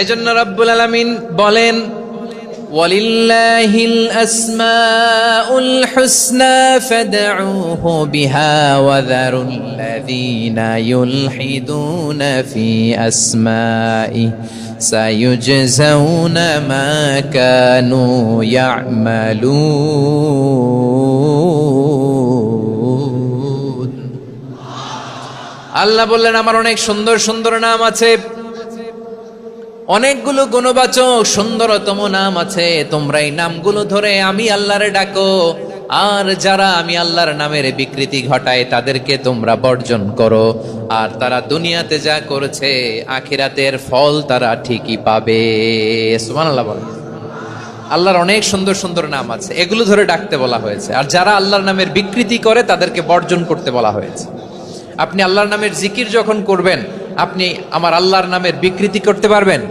এজন্য রব্বুল আলামিন বলেন, ওয়ালিল্লাহিল আসমাউল হুসনা ফাদউহু বিহা ওয়া যারুল্লাযীনা ইউলহিদুনা ফি আসমাইহি সায়ুজজাউনা মা কানু ইয়া'মালুন। আল্লাহ বললেন, আমার অনেক সুন্দর সুন্দর নাম আছে, অনেকগুলো গুণবাচক সুন্দরতম নাম আছে। তোমরা এই নামগুলো ধরে আমি আল্লাহরে ডাকো, আর যারা আমি আল্লাহর নামের বিকৃতি ঘটায় তাদেরকে তোমরা বর্জন করো। আর তারা দুনিয়াতে যা করেছে আখিরাতের ফল তারা ঠিকই পাবে। সুবহানাল্লাহ বলেন। আল্লাহর অনেক সুন্দর সুন্দর নাম আছে, এগুলো ধরে ডাকতে বলা হয়েছে। আর যারা আল্লাহর নামের বিকৃতি করে তাদেরকে বর্জন করতে বলা হয়েছে। আপনি আল্লাহর নামের জিকির যখন করবেন, আপনি আমার আল্লাহর নামের বিকৃতি করতে পারবেন?